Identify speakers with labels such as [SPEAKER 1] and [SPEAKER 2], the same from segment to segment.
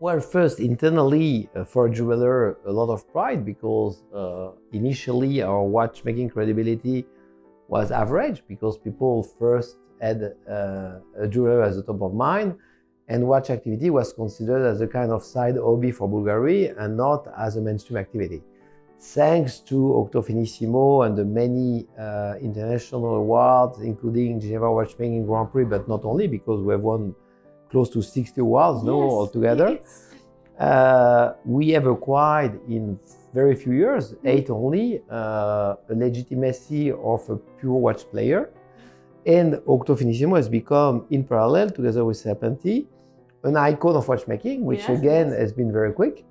[SPEAKER 1] Well, first, internally, for a jeweler, a lot of pride because initially our watchmaking credibility was average because people first had a jeweler as the top of mind, and watch activity was considered as a kind of side hobby for Bulgari and not as a mainstream activity. Thanks to Octofinissimo and the many international awards, including Geneva Watchmaking Grand Prix, but not only, because we have won close to 60 awards altogether. We have acquired in very few years, 8 only, a legitimacy of a pure watch player. And Octofinissimo has become, in parallel, together with Serpenti, an icon of watchmaking, which has been very quick.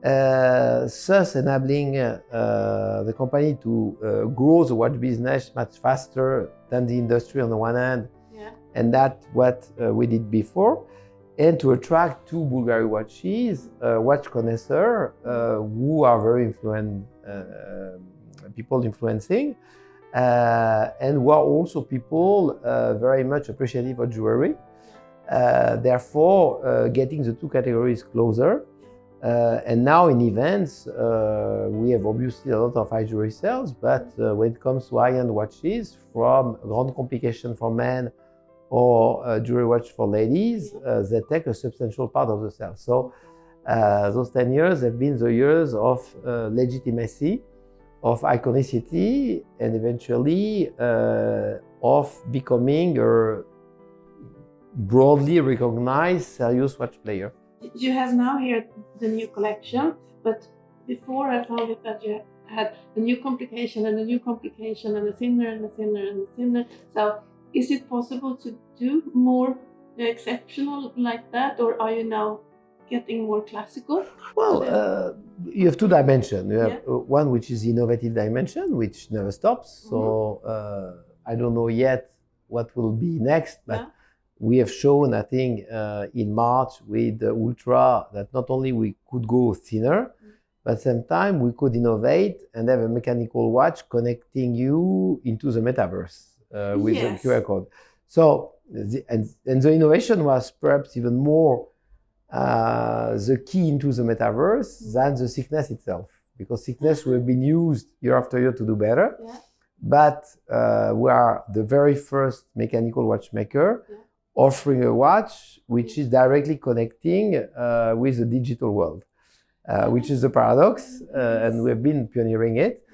[SPEAKER 1] Thus enabling the company to grow the watch business much faster than the industry on the one hand, and that's what we did before, and to attract to Bulgari watches watch connoisseurs who are very influencing, and who are also people very much appreciative of jewelry. Therefore, getting the two categories closer. And now in events, we have obviously a lot of high jewelry sales, but when it comes to high-end watches, from Grand Complication for men or jewelry watch for ladies, they take a substantial part of the sales. So those 10 years have been the years of legitimacy, of iconicity, and eventually of becoming a broadly recognized serious watch player.
[SPEAKER 2] You have now here the new collection, but before I found it that you had a new complication and a new complication and a thinner and a thinner and a thinner. So is it possible to do more exceptional like that, or are you now getting more classical?
[SPEAKER 1] Well, you have two dimensions. You have one which is the innovative dimension, which never stops. So I don't know yet what will be next, but we have shown, I think, in March with the Ultra that not only we could go thinner, but at the same time we could innovate and have a mechanical watch connecting you into the metaverse with a QR code. So, and the innovation was perhaps even more the key into the metaverse than the thickness itself, because thickness will have been used year after year to do better. But we are the very first mechanical watchmaker offering a watch which is directly connecting with the digital world, which is a paradox, and we have been pioneering it,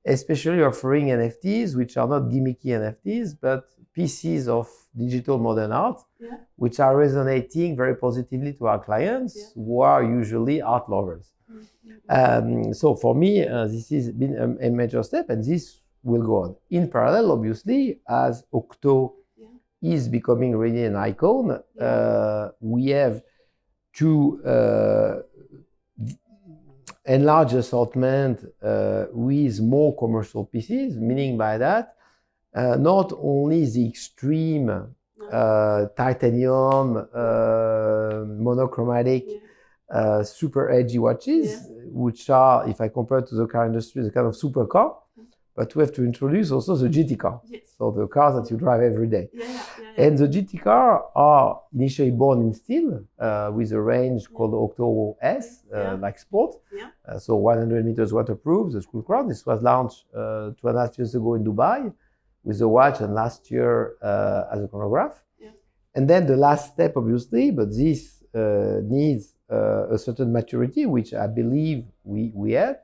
[SPEAKER 1] especially offering NFTs, which are not gimmicky NFTs, but pieces of digital modern art, which are resonating very positively to our clients, who are usually art lovers. So for me, this has been a major step, and this will go on. In parallel, obviously, as Octo is becoming really an icon, we have to enlarge assortment with more commercial pieces, meaning by that, not only the extreme titanium, monochromatic, super edgy watches, which are, if I compare to the car industry, the kind of supercar, but we have to introduce also the GT car, so the cars that you drive every day. And the GT car are initially born in steel with a range called Octo S, like sport. So 100 meters waterproof, the school crown. This was launched 2.5 years ago in Dubai with the watch, and last year as a chronograph. And then the last step, obviously, but this needs a certain maturity, which I believe we have.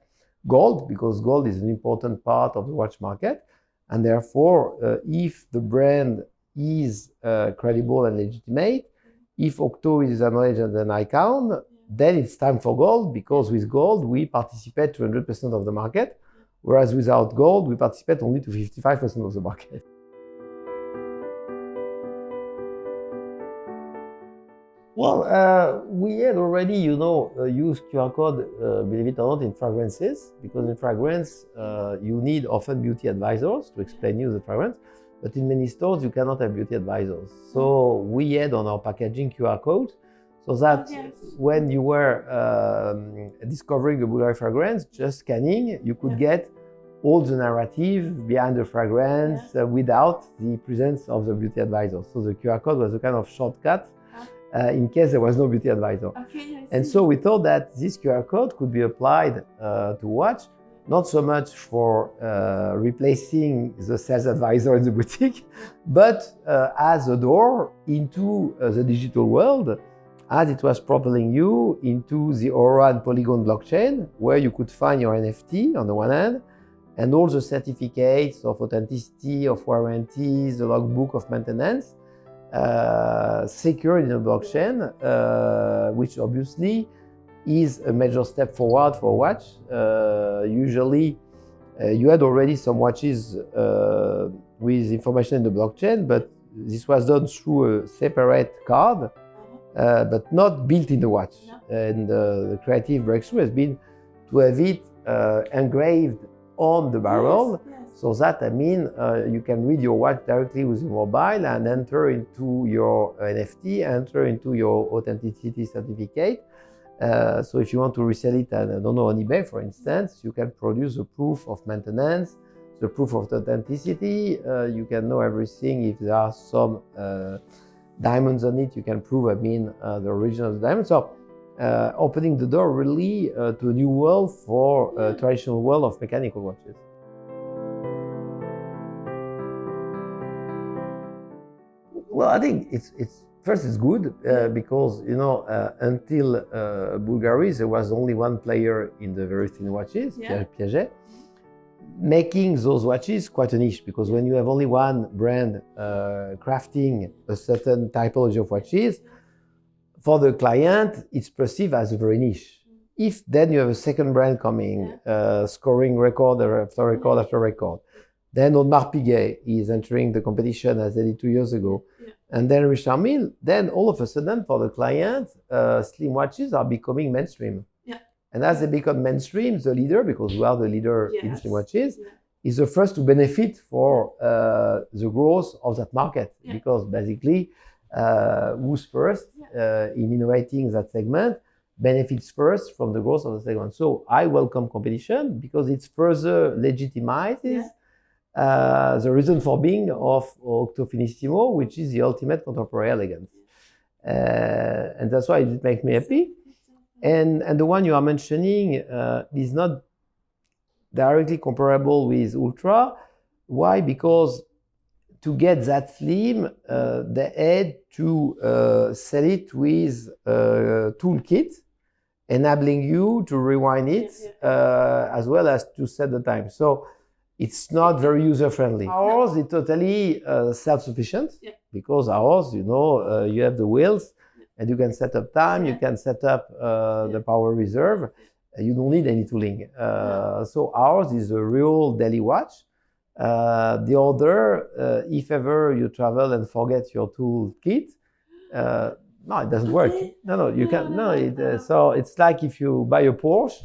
[SPEAKER 1] Gold, because gold is an important part of the watch market, and therefore if the brand is credible and legitimate, if Octo is acknowledged as an icon, then it's time for gold, because with gold we participate to 100% of the market, whereas without gold we participate only to 55% of the market. Well, we had already, used QR code, believe it or not, in fragrances, because in fragrance, you need often beauty advisors to explain you the fragrance, but in many stores, you cannot have beauty advisors. So we had on our packaging QR codes, so that when you were discovering a Bulgari fragrance, just scanning, you could get all the narrative behind the fragrance without the presence of the beauty advisor. So the QR code was a kind of shortcut in case there was no beauty advisor.
[SPEAKER 2] Okay,
[SPEAKER 1] And so we thought that this QR code could be applied to watch, not so much for replacing the sales advisor in the boutique, but as a door into the digital world, as it was propelling you into the Aura and Polygon blockchain, where you could find your NFT on the one hand, and all the certificates of authenticity, of warranties, the logbook of maintenance, secured in a blockchain, which obviously is a major step forward for a watch. Usually, you had already some watches with information in the blockchain, but this was done through a separate card, but not built in the watch. And the creative breakthrough has been to have it engraved on the barrel, so that, I mean, you can read your watch directly with your mobile and enter into your NFT, enter into your authenticity certificate. So if you want to resell it, I don't know, on eBay, for instance, you can produce the proof of maintenance, the proof of authenticity. You can know everything. If there are some diamonds on it, you can prove, I mean, the origin of the diamond. So opening the door really to a new world for traditional world of mechanical watches. Well, I think it's first it's good because, you know, until Bulgari there was only one player in the very thin watches, Piaget, making those watches quite a niche, because when you have only one brand crafting a certain typology of watches, for the client it's perceived as a very niche. If then you have a second brand coming, scoring record after record after record, then Audemars Piguet is entering the competition as they did 2 years ago. And then Richard Mille, then all of a sudden for the client, slim watches are becoming mainstream. And as they become mainstream, the leader, because we are the leader in slim watches, is the first to benefit for the growth of that market. Because basically, who's first in innovating that segment benefits first from the growth of the segment. So I welcome competition because it further legitimizes the reason for being of Octofinissimo, which is the ultimate contemporary elegance. And that's why it makes me happy. And the one you are mentioning is not directly comparable with Ultra. Why? Because to get that slim, they had to sell it with a toolkit, enabling you to rewind it as well as to set the time. So it's not very user-friendly. Ours is totally self-sufficient because ours, you know, you have the wheels and you can set up time, you can set up the power reserve. You don't need any tooling. So ours is a real daily watch. The other, if ever you travel and forget your tool kit, no, it doesn't work. No, you can't. No, so it's like if you buy a Porsche,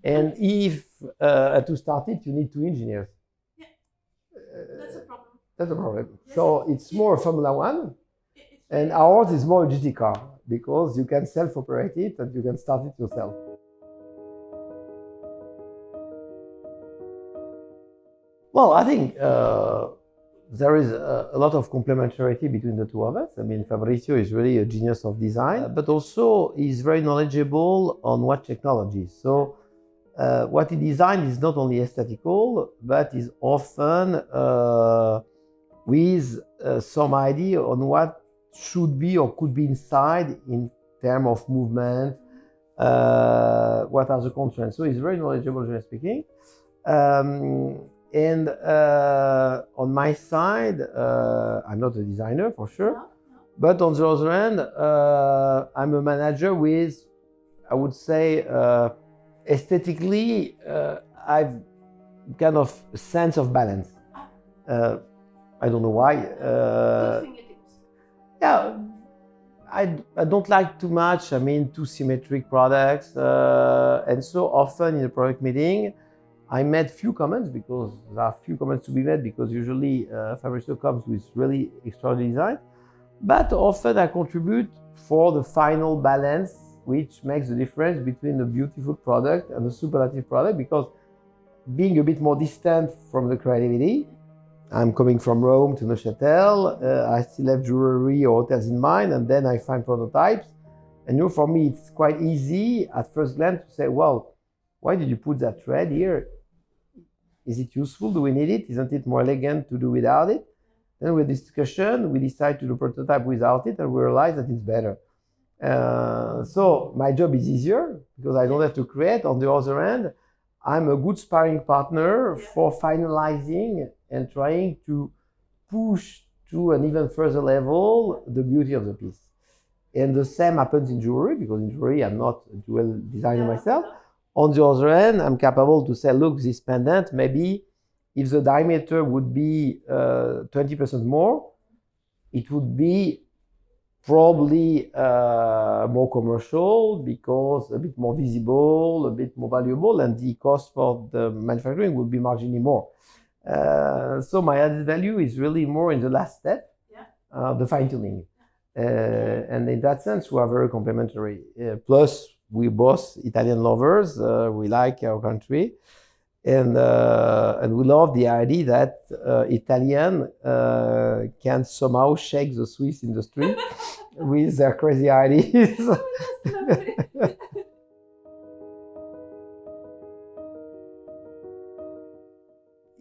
[SPEAKER 1] and if to start it, you need 2 engineers.
[SPEAKER 2] That's a problem.
[SPEAKER 1] That's a problem. So it's more Formula One, and ours is more a GT car because you can self-operate it and you can start it yourself. Well, I think there is a lot of complementarity between the two of us. I mean, Fabrizio is really a genius of design, but also he's very knowledgeable on watch technology. So what he designed is not only aesthetical, but is often with some idea on what should be or could be inside in terms of movement, what are the constraints. So he's very knowledgeable, generally speaking. And on my side, I'm not a designer for sure, but on the other hand, I'm a manager with, I would say, aesthetically, I've kind of a sense of balance. I don't know why. Yeah, I don't like too much, I mean, too symmetric products. And so often in a product meeting, I made few comments because there are few comments to be made because usually Fabrizio comes with really extraordinary design. But often I contribute for the final balance, which makes the difference between a beautiful product and a superlative product, because being a bit more distant from the creativity, I'm coming from Rome to Neuchâtel. I still have jewelry or hotels in mind, and then I find prototypes. And you know, for me, it's quite easy at first glance to say, well, why did you put that thread here? Is it useful? Do we need it? Isn't it more elegant to do without it? Then with this discussion, we decide to do prototype without it, and we realize that it's better. So my job is easier because I don't have to create. On the other hand, I'm a good sparring partner for finalizing and trying to push to an even further level the beauty of the piece. And the same happens in jewelry, because in jewelry I'm not a jewel designer myself. On the other hand, I'm capable to say, look, this pendant, maybe if the diameter would be 20% more, it would be probably more commercial, because a bit more visible, a bit more valuable, and the cost for the manufacturing would be marginally more. So my added value is really more in the last step, the fine-tuning. And in that sense, we are very complementary. Plus, we're both Italian lovers. We like our country. And we love the idea that Italian can somehow shake the Swiss industry with their crazy ideas.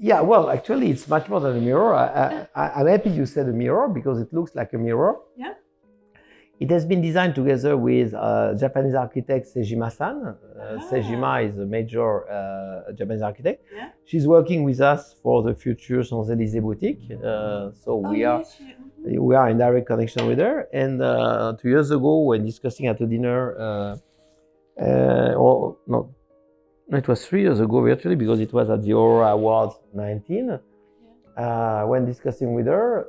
[SPEAKER 1] Yeah, well, actually, it's much more than a mirror. I'm happy you said a mirror, because it looks like a mirror.
[SPEAKER 2] Yeah.
[SPEAKER 1] It has been designed together with Japanese architect Sejima-san. Sejima is a major Japanese architect.
[SPEAKER 2] Yeah.
[SPEAKER 1] She's working with us for the future Champs-Élysées boutique. So we are in direct connection with her. And 2 years ago, when discussing at a dinner, it was 3 years ago virtually, because it was at the Aurora Awards 19. When discussing with her,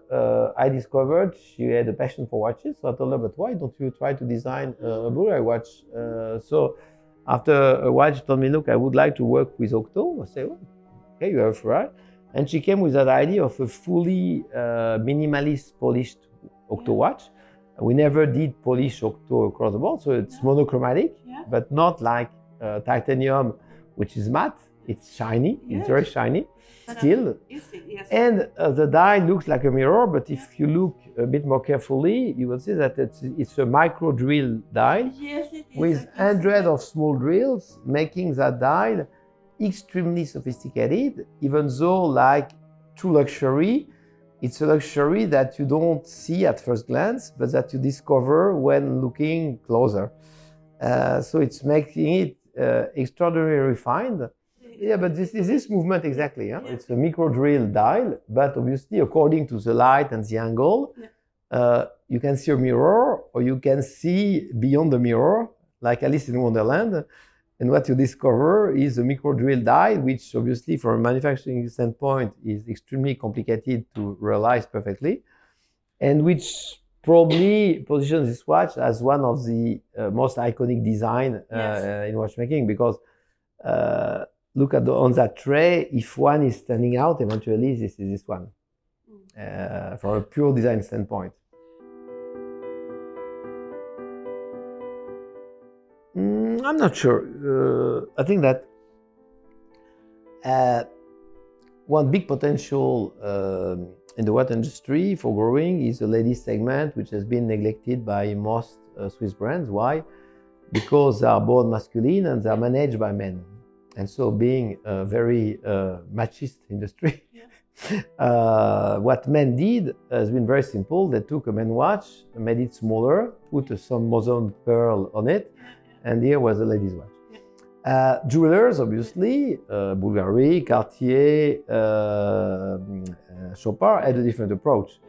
[SPEAKER 1] I discovered she had a passion for watches. So I told her, but why don't you try to design a Bulgari watch? So after a while, she told me, look, I would like to work with Octo. I said, oh, okay, you have right. And she came with that idea of a fully minimalist polished Octo watch. We never did polish Octo across the board, so it's monochromatic, but not like titanium, which is matte. It's shiny, it's very shiny. Still, and the die looks like a mirror, but if you look a bit more carefully, you will see that it's a micro drill die with hundreds of small drills, making that die extremely sophisticated. Even though, like true luxury, it's a luxury that you don't see at first glance, but that you discover when looking closer. So it's making it extraordinarily refined. Yeah, but this is this movement exactly. Yeah? It's a micro drill dial, but obviously according to the light and the angle, you can see a mirror, or you can see beyond the mirror, like Alice in Wonderland. And what you discover is a micro drill die, which obviously from a manufacturing standpoint is extremely complicated to realize perfectly, and which probably positions this watch as one of the most iconic design in watchmaking, because look at on that tray, if one is standing out, eventually this is this one, from a pure design standpoint. I'm not sure. I think that one big potential in the watch industry for growing is the ladies segment, which has been neglected by most Swiss brands. Why? Because they are born masculine and they are managed by men. And so being a very machist industry, what men did has been very simple. They took a men watch, made it smaller, put some mosaic pearl on it, and here was a ladies watch. Jewelers, obviously, Bulgari, Cartier, Chopard had a different approach.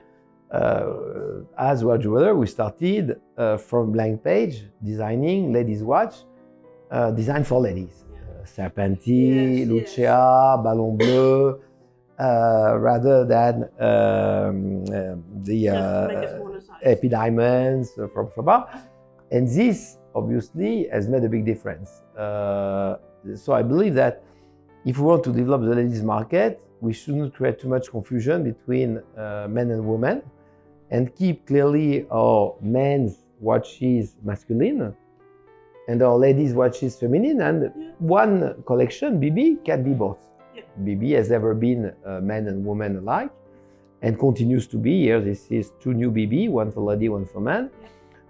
[SPEAKER 1] As we're a jeweler, we started from blank page, designing ladies watch, designed for ladies. Serpenti, Lucia, Ballon Bleu, rather than the Epi Diamonds from Chopard. And this obviously has made a big difference. So I believe that if we want to develop the ladies market, we shouldn't create too much confusion between men and women, and keep clearly our men's watches masculine and our ladies' watches feminine, and one collection, BB, can be both. BB has ever been men and women alike, and continues to be. Here, this is 2 new BB, one for lady, one for man.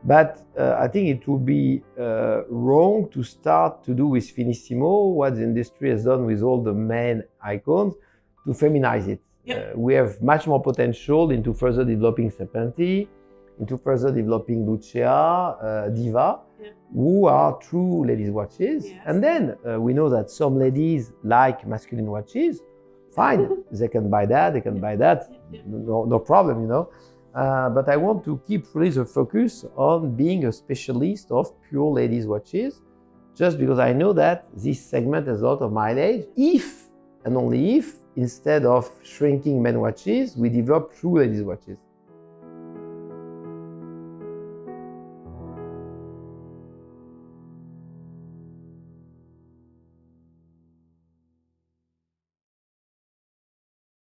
[SPEAKER 1] But I think it would be wrong to start to do with Finissimo what the industry has done with all the men icons to feminize it.
[SPEAKER 2] Yep.
[SPEAKER 1] We have much more potential into further developing Serpenti, into further developing Lucia, Diva, who are true ladies' watches.
[SPEAKER 2] Yes.
[SPEAKER 1] And then we know that some ladies like masculine watches. Fine, they can buy that, they can buy that, no problem, you know. But I want to keep really the focus on being a specialist of pure ladies' watches, just because I know that this segment has a lot of mileage. If, and only if, instead of shrinking men watches, we develop true ladies' watches.